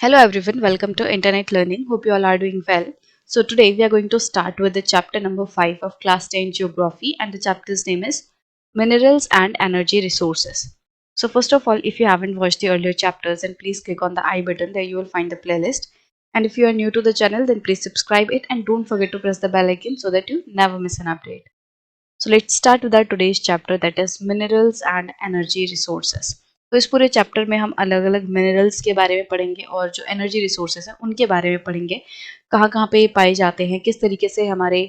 Hello everyone, welcome to Internet Learning. Hope you all are doing well. So today we are going to start with the chapter number 5 of class 10 geography, and the chapter's name is Minerals and Energy Resources. So first of all, if you haven't watched the earlier chapters, then please click on the I button. There you will find the playlist. And if you are new to the channel, then please subscribe it and don't forget to press the bell icon so that you never miss an update. So let's start with our today's chapter, that is minerals and energy resources. तो इस पूरे chapter में हम अलग अलग minerals के बारे में पढ़ेंगे और जो एनर्जी रिसोर्सेज हैं उनके बारे में पढ़ेंगे, कहाँ कहाँ पे ये पाए जाते हैं, किस तरीके से हमारे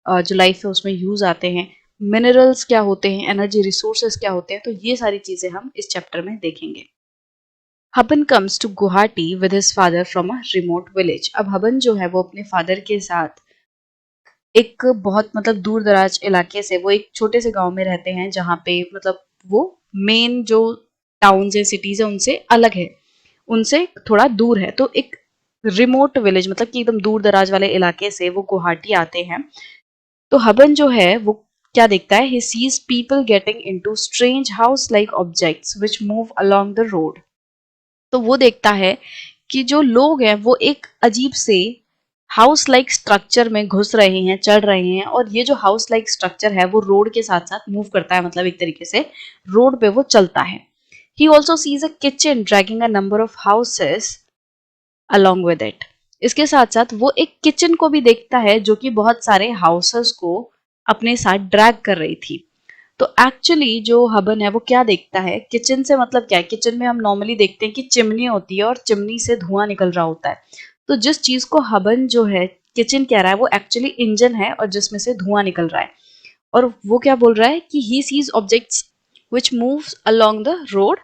जो लाइफ है उसमें यूज आते हैं, मिनरल्स क्या होते हैं, एनर्जी रिसोर्सेज क्या होते हैं, तो ये सारी चीजें हम इस चैप्टर में देखेंगे। Haban comes to Guwahati with his father from a remote village. अब हबन जो है वो अपने फादर के साथ एक बहुत दूर दराज इलाके से, वो एक छोटे से गांव में रहते हैं जहाँ पे वो मेन जो टाउन्स है, सिटीज है, उनसे अलग है, उनसे थोड़ा दूर है। तो एक रिमोट विलेज मतलब कि एकदम दूर दराज वाले इलाके से वो गुवाहाटी आते हैं। तो हबन जो है वो क्या देखता है, he sees people getting into strange house like objects which move along the road. तो वो देखता है कि जो लोग हैं वो एक अजीब से हाउस लाइक स्ट्रक्चर में घुस रहे हैं, चढ़ रहे हैं, और ये जो हाउस लाइक स्ट्रक्चर है वो रोड के साथ साथ मूव करता है, मतलब एक तरीके से रोड पे वो चलता है। He also sees a kitchen dragging a number of houses along with it. इसके साथ साथ वो एक किचन को भी देखता है जो कि बहुत सारे हाउसेस को अपने साथ ड्रैग कर रही थी। तो एक्चुअली जो हबन है वो क्या देखता है, किचन से मतलब क्या है, किचन में हम नॉर्मली देखते हैं कि चिमनी होती है और चिमनी से धुआं निकल रहा होता है। तो जिस चीज को हबन जो है किचन कह रहा है वो एक्चुअली इंजन है और जिसमें से धुआं निकल रहा है। और वो क्या बोल रहा है कि he sees objects which moves along the road.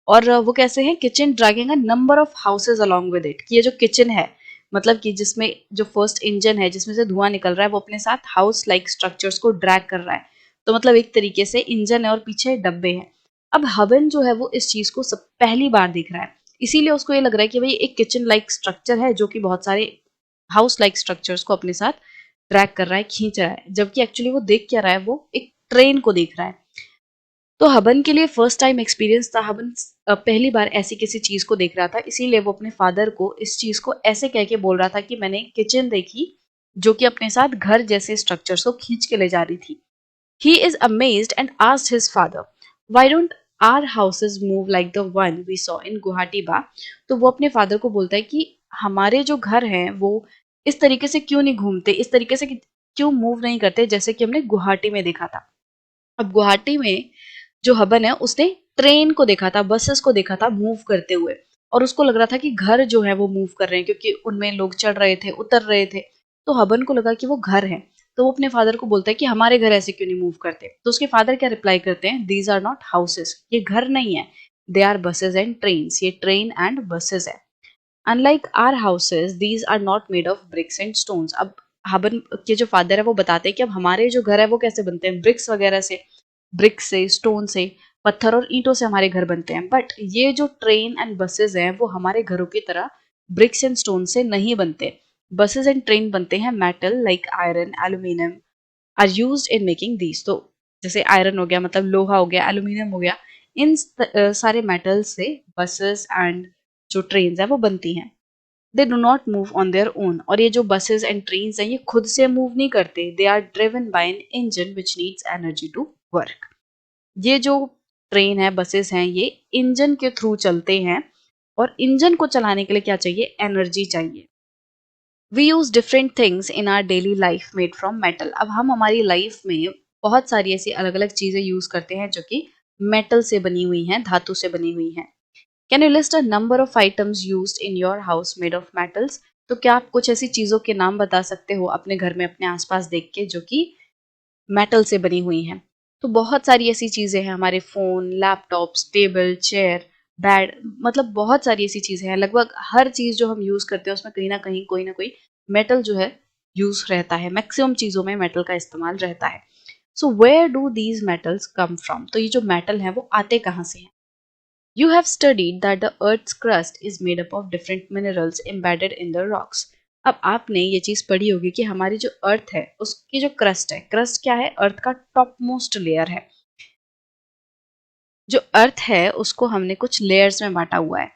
और वो कैसे हैं, kitchen dragging a number of houses along with it, कि ये जो किचन है मतलब कि जिसमें जो फर्स्ट इंजन है जिसमें से धुआं निकल रहा है वो अपने साथ हाउस लाइक स्ट्रक्चर्स को ड्रैग कर रहा है। तो मतलब एक तरीके से इंजन है और पीछे डब्बे हैं। अब हवन जो है वो इस चीज को सब पहली बार देख रहा है, इसीलिए उसको ये लग रहा है कि भाई एक किचन लाइक स्ट्रक्चर है जो कि बहुत सारे हाउस लाइक स्ट्रक्चर्स को अपने साथ ड्रैग कर रहा है, खींच रहा है, जबकि एक्चुअली वो देख क्या रहा है, वो एक ट्रेन को देख रहा है। तो हबन के लिए फर्स्ट टाइम एक्सपीरियंस था, हबन पहली बार ऐसी किसी चीज को देख रहा था, इसीलिए वो अपने फादर को इस चीज को ऐसे कह के बोल रहा था कि मैंने किचन देखी जो कि अपने साथ घर जैसे स्ट्रक्चर्स को खींच के ले जा रही थी। He is amazed and asked his father, "Why don't our houses move like the one we saw in Guwahati ba?" तो वो अपने फादर को बोलता है कि हमारे जो घर हैं वो इस तरीके से क्यों नहीं घूमते, इस तरीके से क्यों मूव नहीं करते जैसे कि हमने गुवाहाटी में देखा था। अब गुवाहाटी में जो हबन है उसने ट्रेन को देखा था, बसेस को देखा था मूव करते हुए, और उसको लग रहा था कि घर जो है वो मूव कर रहे हैं क्योंकि उनमें लोग चढ़ रहे थे, उतर रहे थे। तो हबन को लगा कि वो घर है। तो वो अपने फादर को बोलता है कि हमारे घर ऐसे क्यों नहीं मूव करते। तो उसके फादर क्या रिप्लाई करते हैं, दीज आर नॉट हाउसेस, ये घर नहीं है, they are buses and train, ये ट्रेन एंड बसेस है। Unlike our houses these are not made of bricks and stones. अब हबन के जो फादर है वो बताते हैं कि अब हमारे जो घर है वो कैसे बनते हैं, ब्रिक्स वगैरह से, ब्रिक से, स्टोन से, पत्थर और ईंटों से हमारे घर बनते हैं। बट ये जो ट्रेन एंड बसेस हैं वो हमारे घरों की तरह ब्रिक्स एंड स्टोन से नहीं बनते। बसेस एंड ट्रेन बनते हैं metal like iron, aluminium are used in making these. तो जैसे आयरन हो गया मतलब लोहा हो गया, एल्यूमिनियम हो गया, इन सारे मेटल से बसेस एंड जो ट्रेन है वो बनती हैं। They do not move on their own. और ये जो बसेस एंड ट्रेन हैं ये खुद से मूव नहीं करते, they are driven by an engine which needs energy to work. ये जो ट्रेन है, बसेस हैं, ये इंजन के थ्रू चलते हैं और इंजन को चलाने के लिए क्या चाहिए, एनर्जी चाहिए। We use different things in our daily life made from metal. अब हम हमारी लाइफ में बहुत सारी ऐसी अलग अलग चीजें यूज करते हैं जो कि मेटल से बनी हुई हैं, धातु से बनी हुई हैं। Can you list a number of items used in your house made of metals. तो क्या आप कुछ ऐसी चीजों के नाम बता सकते हो अपने घर में अपने आसपास देख के जो कि मेटल से बनी हुई हैं। तो बहुत सारी ऐसी चीजें हैं, हमारे phone, laptops, table, chair, bed, मतलब बहुत सारी ऐसी चीजें हैं। लगभग हर चीज जो हम यूज करते हैं उसमें कहीं ना कहीं कोई ना कोई मेटल जो है यूज रहता है। मैक्सिमम चीजों में मेटल का इस्तेमाल रहता है। So where do these metals come from. तो ये जो मेटल है वो आते कहाँ से हैं। You have studied that the Earth's crust is made up of different minerals embedded in the rocks. अब आपने ये चीज पढ़ी होगी कि हमारी जो अर्थ है उसकी जो क्रस्ट है, क्रस्ट क्या है, अर्थ का टॉप मोस्ट लेयर है। जो अर्थ है उसको हमने कुछ लेयर्स में बांटा हुआ है।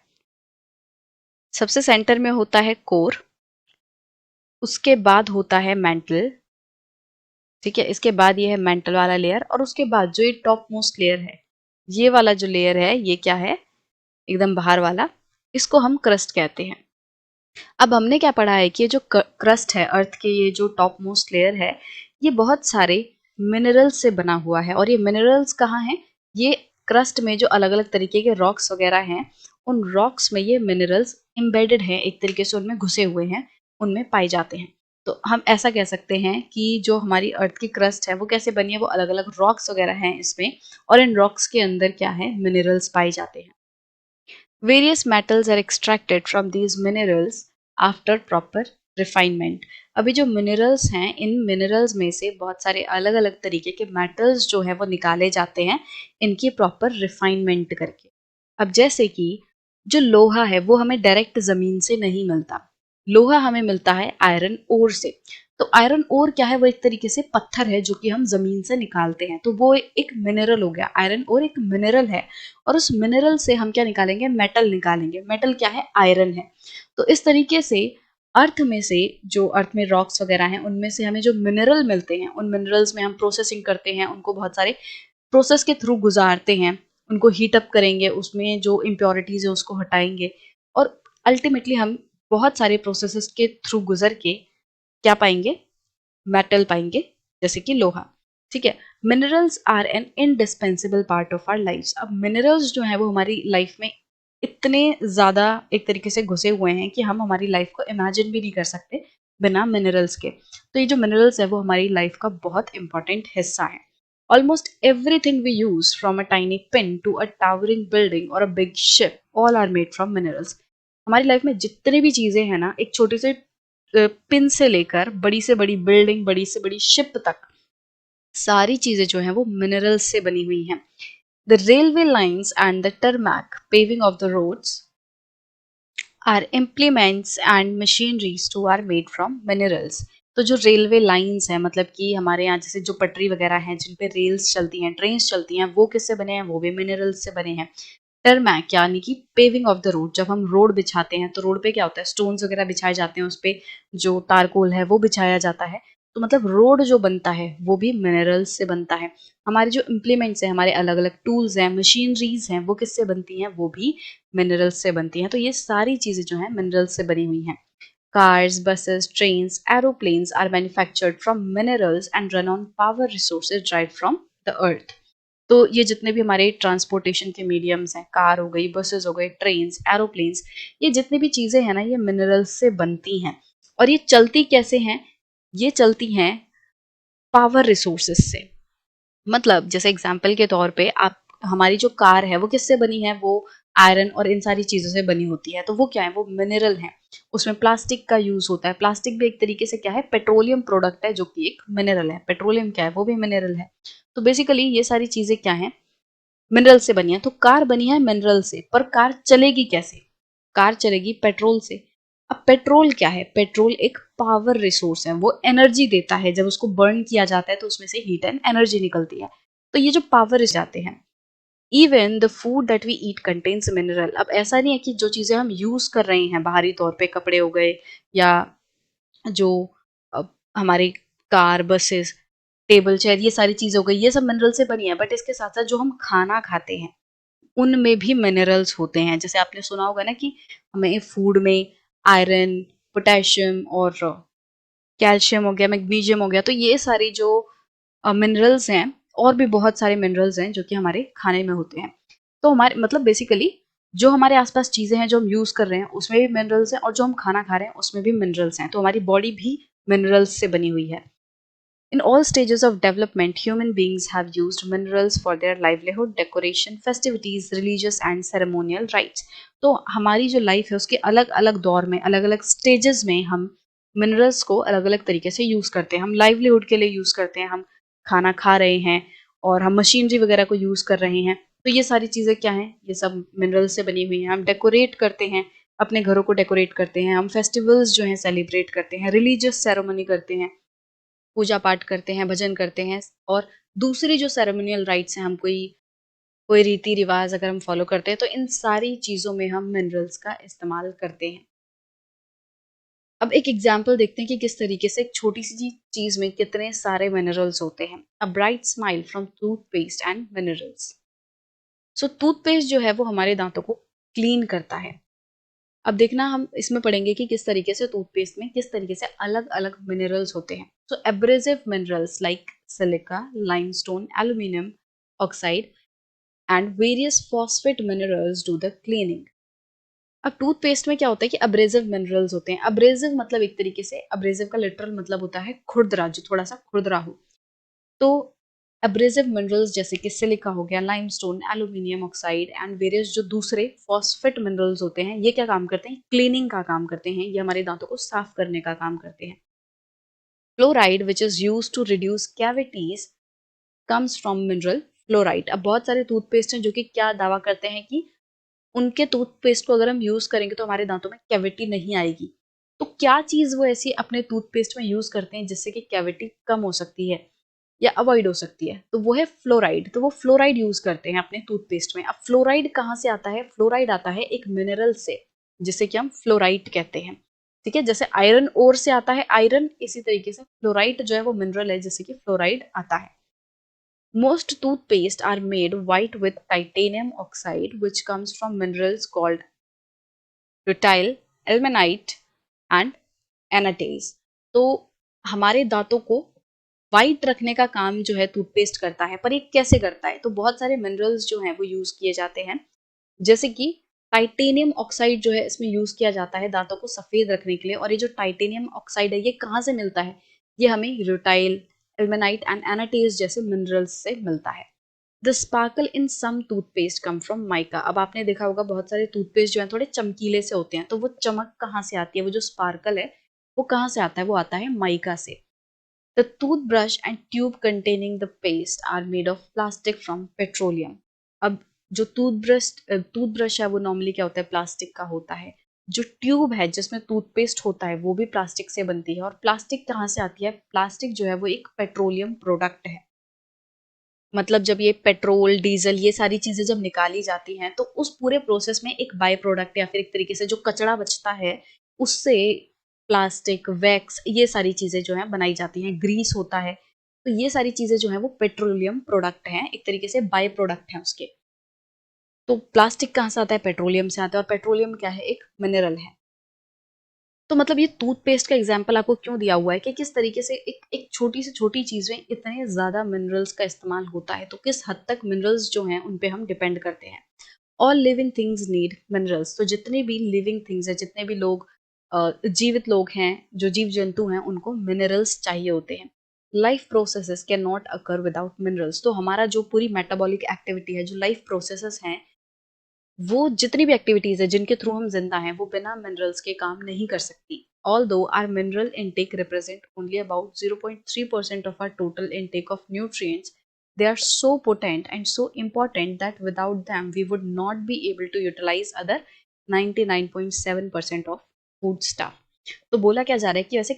सबसे सेंटर में होता है कोर, उसके बाद होता है मेंटल, ठीक है, इसके बाद ये है मेंटल वाला लेयर, और उसके बाद जो ये टॉप मोस्ट लेयर है, ये वाला जो लेयर है, ये क्या है, एकदम बाहर वाला, इसको हम क्रस्ट कहते हैं। अब हमने क्या पढ़ा है कि ये जो क्रस्ट है, अर्थ के ये जो टॉप मोस्ट लेयर है, ये बहुत सारे मिनरल्स से बना हुआ है। और ये मिनरल्स कहाँ हैं, ये क्रस्ट में जो अलग अलग तरीके के रॉक्स वगैरह हैं, उन रॉक्स में ये मिनरल्स एम्बेडेड हैं, एक तरीके से उनमें घुसे हुए हैं, उनमें पाए जाते हैं। तो हम ऐसा कह सकते हैं कि जो हमारी अर्थ की क्रस्ट है वो कैसे बनी है, वो अलग अलग रॉक्स वगैरह हैं इसमें, और इन रॉक्स के अंदर क्या है, मिनरल्स पाए जाते हैं। Various metals are extracted from these minerals after proper refinement. अभी जो मिनरल्स हैं, इन मिनरल्स में से बहुत सारे अलग अलग तरीके के मेटल्स जो है वो निकाले जाते हैं इनकी प्रॉपर रिफाइनमेंट करके। अब जैसे कि जो लोहा है वो हमें डायरेक्ट जमीन से नहीं मिलता, लोहा हमें मिलता है आयरन ओर से। तो आयरन ओर क्या है, वो एक तरीके से पत्थर है जो कि हम जमीन से निकालते हैं, तो वो एक मिनरल हो गया। आयरन ओर एक मिनरल है, और उस मिनरल से हम क्या निकालेंगे, मेटल निकालेंगे। मेटल क्या है, आयरन है। तो इस तरीके से अर्थ में से, जो अर्थ में रॉक्स वगैरह हैं, उनमें से हमें जो मिनरल मिलते हैं, उन मिनरल्स में हम प्रोसेसिंग करते हैं, उनको बहुत सारे प्रोसेस के थ्रू गुजारते हैं, उनको हीट अप करेंगे, उसमें जो इम्प्योरिटीज है उसको हटाएंगे, और अल्टीमेटली हम बहुत सारे प्रोसेसेस के थ्रू गुजर के क्या पाएंगे, मेटल पाएंगे, जैसे कि लोहा। ठीक है, minerals are an indispensable part of our life. अब मिनरल्स जो है वो हमारी लाइफ में इतने ज्यादा एक तरीके से घुसे हुए हैं कि हम हमारी लाइफ को इमेजिन भी नहीं कर सकते बिना मिनरल्स के। तो ये जो मिनरल्स है वो हमारी लाइफ का बहुत इंपॉर्टेंट हिस्सा है। Almost everything we use from a tiny pin to a towering building और a big ship, all are made from minerals. हमारी लाइफ में जितनी भी चीजें हैं ना, एक छोटे से पिन से लेकर बड़ी से बड़ी बिल्डिंग, बड़ी से बड़ी शिप तक, सारी चीजें जो हैं वो मिनरल्स से बनी हुई हैं। The railway lines and the tarmac paving of the roads are implements and machineries too are made from minerals. तो जो रेलवे लाइंस हैं, मतलब कि हमारे यहाँ जैसे जो पटरी वगैरह हैं जिन पे रेल्स चलती हैं, ट्रेन्स चलती हैं, वो किससे बने हैं, वो भी मिनरल्स से बने हैं। टरमैक यानी कि पेविंग ऑफ द रोड, जब हम रोड बिछाते हैं तो रोड पे क्या होता है, स्टोन्स वगैरह बिछाए जाते हैं, उस पे जो तारकोल है वो बिछाया जाता है। तो मतलब रोड जो बनता है वो भी मिनरल्स से बनता है। हमारे जो इम्प्लीमेंट्स हैं, हमारे अलग अलग टूल्स हैं, मशीनरीज हैं, वो किससे बनती हैं, वो भी मिनरल्स से बनती हैं। तो ये सारी चीजें जो हैं मिनरल्स से बनी हुई हैं। Cars, buses, trains, aeroplanes are manufactured from minerals and run on power resources derived from the earth. तो ये जितने भी हमारे ट्रांसपोर्टेशन के मीडियम्स हैं, कार हो गई, बसेस हो गए, ट्रेन्स, एरोप्लेन्स, ये जितनी भी चीजें हैं ना, ये मिनरल्स से बनती हैं। और ये चलती कैसे हैं, ये चलती हैं पावर रिसोर्सेस से। मतलब जैसे एग्जाम्पल के तौर पे, आप, हमारी जो कार है वो किससे बनी है, वो आयरन और इन सारी चीजों से बनी होती है। तो वो क्या है, वो मिनरल है। उसमें प्लास्टिक का यूज होता है, प्लास्टिक भी एक तरीके से क्या है, पेट्रोलियम प्रोडक्ट है, जो कि एक मिनरल है। पेट्रोलियम क्या है, वो भी मिनरल है। तो बेसिकली ये सारी चीजें क्या है, मिनरल से बनी है। तो कार बनी है मिनरल से, पर कार चलेगी कैसे, कार चलेगी पेट्रोल से। अब पेट्रोल क्या है, पेट्रोल एक पावर रिसोर्स है, वो एनर्जी देता है, जब उसको बर्न किया जाता है तो उसमें से हीट एंड एनर्जी निकलती है। तो ये जो पावर जाते हैं, even the food that we eat contains mineral. अब ऐसा नहीं है कि जो चीजें हम यूज कर रहे हैं बाहरी तौर पे, कपड़े हो गए, या जो हमारी कार, बसेस, टेबल चेयर, ये सारी चीजें हो गई, ये सब मिनरल से बनी है। बट इसके साथ साथ जो हम खाना खाते हैं उनमें भी मिनरल्स होते हैं। जैसे आपने सुना होगा ना कि हमें फूड में आयरन, पोटेशियम और कैल्शियम हो गया, मैग्नीशियम हो गया, तो ये सारी जो मिनरल्स हैं, और भी बहुत सारे मिनरल्स हैं जो कि हमारे खाने में होते हैं। तो हमारे मतलब बेसिकली जो हमारे आसपास चीजें हैं जो हम यूज कर रहे हैं उसमें भी मिनरल्स हैं, और जो हम खाना खा रहे हैं उसमें भी मिनरल्स हैं। तो हमारी बॉडी भी मिनरल्स से बनी हुई है। In all stages of development, human beings have used minerals for their livelihood, decoration, festivities, religious and ceremonial rites. तो हमारी जो लाइफ है उसके अलग अलग दौर में, अलग अलग स्टेजेस में हम मिनरल्स को अलग अलग तरीके से यूज करते हैं। हम लाइवलीहुड के लिए यूज करते हैं, हम खाना खा रहे हैं, और हम मशीनरी वगैरह को यूज कर रहे हैं। तो ये सारी चीजें क्या हैं, ये सब मिनरल से बनी हुई हैं। हम डेकोरेट करते हैं, अपने घरों को डेकोरेट करते हैं, हम फेस्टिवल्स जो हैं सेलिब्रेट करते हैं, रिलीजियस सेरेमनी करते हैं, पूजा पाठ करते हैं, भजन करते हैं, और दूसरी जो सेरेमोनियल राइट्स हैं, हम कोई कोई रीति रिवाज अगर हम फॉलो करते हैं तो इन सारी चीजों में हम मिनरल्स का इस्तेमाल करते हैं। अब एक एग्जाम्पल देखते हैं कि किस तरीके से एक छोटी सी चीज में कितने सारे मिनरल्स होते हैं। A bright smile from toothpaste and minerals. So toothpaste जो है वो हमारे दांतों को क्लीन करता है। अब देखना हम इसमें पढ़ेंगे कि किस तरीके से टूथपेस्ट में किस तरीके से अलग अलग मिनरल्स होते हैं। So abrasive minerals like silica, limestone, aluminium oxide and various phosphate minerals do the cleaning. अब टूथपेस्ट में क्या होता है कि अब्रेसिव मिनरल्स होते हैं। अब्रेसिव मतलब एक तरीके से अब्रेसिव का लिटरल मतलब होता है खुरदरा, जो थोड़ा सा खुरदरा हो। तो एब्रेसिव मिनरल्स जैसे कि सिलिका हो गया, limestone, aluminium oxide and various जो दूसरे फॉस्फेट मिनरल्स होते हैं, ये क्या काम करते हैं? क्लीनिंग का काम करते हैं। ये हमारे दांतों को साफ करने का काम करते हैं। Fluoride which is used to reduce cavities comes from mineral fluoride. अब बहुत सारे टूथपेस्ट हैं जो कि क्या दावा करते हैं कि उनके टूथपेस्ट को अगर हम यूज करेंगे तो हमारे दांतों में कैविटी नहीं आएगी। तो क्या चीज वो ऐसी अपने टूथपेस्ट में यूज करते हैं जिससे कि कैविटी कम हो सकती है या अवॉइड हो सकती है? तो वो है फ्लोराइड। तो वो फ्लोराइड यूज करते हैं अपने टूथपेस्ट में। अब फ्लोराइड कहाँ से आता है? फ्लोराइड आता है एक मिनरल से जिसे कि हम फ्लोराइड कहते हैं। ठीक है, जैसे आयरन ओर से आता है आयरन, इसी तरीके से फ्लोराइड जो है वो मिनरल है जिससे कि फ्लोराइड आता है। Most toothpaste are made white with titanium oxide, which comes from minerals called rutile, ilmenite and anatase। तो हमारे दांतों को वाइट रखने का काम जो है टूथपेस्ट करता है। पर ये कैसे करता है? तो बहुत सारे मिनरल्स जो हैं वो यूज किए जाते हैं, जैसे कि टाइटेनियम ऑक्साइड जो है इसमें यूज किया जाता है दांतों को सफेद रखने के लिए। और ये जो टाइटेनियम ऑक्साइड है ये कहाँ से मिलता है? ये हमें रूटाइल, एल्मेनाइट एंड एनाटेज जैसे मिनरल्स से मिलता है। The sparkle in some toothpaste come from mica. अब आपने देखा होगा बहुत सारे टूथपेस्ट जो है थोड़े चमकीले से होते हैं, तो वो चमक कहाँ से आती है? वो जो स्पार्कल है वो कहाँ से आता है? वो आता है माइका से। The toothbrush and tube containing the paste are made of plastic from petroleum. अब जो टूथब्रश है वो नॉर्मली क्या होता है? प्लास्टिक का होता है। जो ट्यूब है जिसमें टूथपेस्ट होता है वो भी प्लास्टिक से बनती है। और प्लास्टिक कहाँ से आती है? प्लास्टिक जो है वो एक पेट्रोलियम प्रोडक्ट है। मतलब जब ये पेट्रोल, डीजल, ये सारी चीजें जब निकाली जाती हैं तो उस पूरे प्रोसेस में एक बाय प्रोडक्ट या फिर एक तरीके से जो कचरा बचता है उससे प्लास्टिक, वैक्स, ये सारी चीजें जो है बनाई जाती हैं। ग्रीस होता है। तो ये सारी चीजें जो है वो पेट्रोलियम प्रोडक्ट हैं, एक तरीके से बाय प्रोडक्ट हैं उसके। तो प्लास्टिक कहाँ से आता है? पेट्रोलियम से आता है। और पेट्रोलियम क्या है? एक मिनरल है। तो मतलब ये टूथपेस्ट का एग्जाम्पल आपको क्यों दिया हुआ है कि किस तरीके से एक एक छोटी से छोटी चीज में इतने ज्यादा मिनरल्स का इस्तेमाल होता है। तो किस हद तक मिनरल्स जो हैं उन पे हम डिपेंड करते हैं। All living things need minerals. तो जितने भी लिविंग थिंग्स हैं, जितने भी लोग जीवित लोग हैं, जो जीव जंतु हैं, उनको मिनरल्स चाहिए होते हैं। Life processes can not occur without minerals. तो हमारा जो पूरी मेटाबॉलिक एक्टिविटी है, जो लाइफ प्रोसेसेस हैं, वो जितनी भी एक्टिविटीज है जिनके थ्रू हम जिंदा हैं, वो बिना मिनरल्स के काम नहीं कर सकती। Although our mineral intake represent only about 0.3% of our total intake of nutrients, they are so potent and so important that without them we would not be able to utilize other 99.7% of food stuff। तो बोला क्या जा रहा है कि वैसे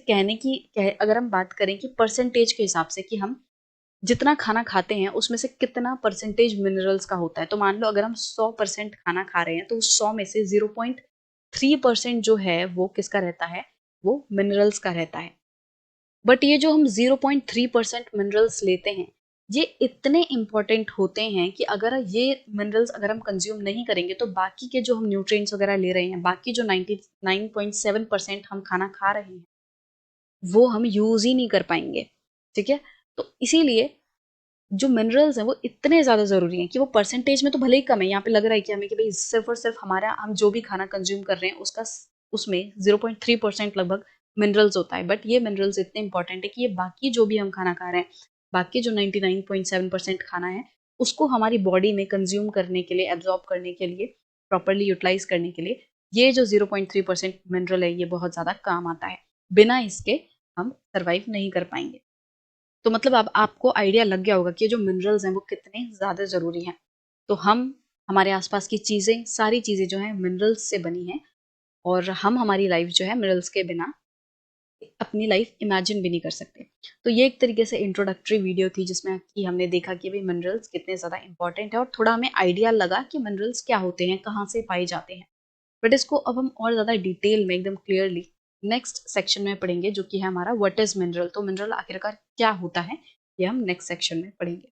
अगर हम बात करें कि परसेंटेज के हिसाब से कि हम जितना खाना खाते हैं उसमें से कितना परसेंटेज मिनरल्स का होता है, तो मान लो अगर हम 100% खाना खा रहे हैं तो उस 100 में से 0.3% जो है वो किसका रहता है? वो मिनरल्स का रहता है। बट ये जो हम 0.3% मिनरल्स लेते हैं, ये इतने इंपॉर्टेंट होते हैं कि अगर ये मिनरल्स अगर हम कंज्यूम नहीं करेंगे तो बाकी के जो हम न्यूट्रिएंट्स वगैरह ले रहे हैं, बाकी जो 99.7% हम खाना खा रहे हैं, वो हम यूज ही नहीं कर पाएंगे। ठीक है, तो इसीलिए जो मिनरल्स हैं वो इतने ज़्यादा ज़रूरी हैं कि वो परसेंटेज में तो भले ही कम है। यहाँ पे लग रहा है कि हमें कि भाई सिर्फ और सिर्फ हमारा हम जो भी खाना कंज्यूम कर रहे हैं उसमें 0.3% लगभग मिनरल्स होता है। बट ये मिनरल्स इतने इंपॉर्टेंट है कि ये बाकी जो भी हम खाना खा रहे हैं, बाकी जो 99.7% खाना है, उसको हमारी बॉडी में कंज्यूम करने के लिए, एब्जॉर्ब करने के लिए, प्रॉपरली यूटिलाइज करने के लिए ये जो 0.3% मिनरल है ये बहुत ज़्यादा काम आता है। बिना इसके हम सर्वाइव नहीं कर पाएंगे। तो मतलब अब आपको आइडिया लग गया होगा कि ये जो मिनरल्स हैं वो कितने ज़्यादा ज़रूरी हैं। तो हम हमारे आसपास की चीज़ें, सारी चीज़ें जो हैं मिनरल्स से बनी हैं। और हम हमारी लाइफ जो है मिनरल्स के बिना अपनी लाइफ इमेजिन भी नहीं कर सकते। तो ये एक तरीके से इंट्रोडक्टरी वीडियो थी जिसमें कि हमने देखा कि भाई मिनरल्स कितने ज़्यादा इंपॉर्टेंट है और थोड़ा हमें आइडिया लगा कि मिनरल्स क्या होते हैं, कहाँ से पाए जाते हैं। बट इसको अब हम और ज़्यादा डिटेल में एकदम क्लियरली नेक्स्ट सेक्शन में पढ़ेंगे, जो कि है हमारा व्हाट इज मिनरल। तो मिनरल आखिरकार क्या होता है, ये हम नेक्स्ट सेक्शन में पढ़ेंगे।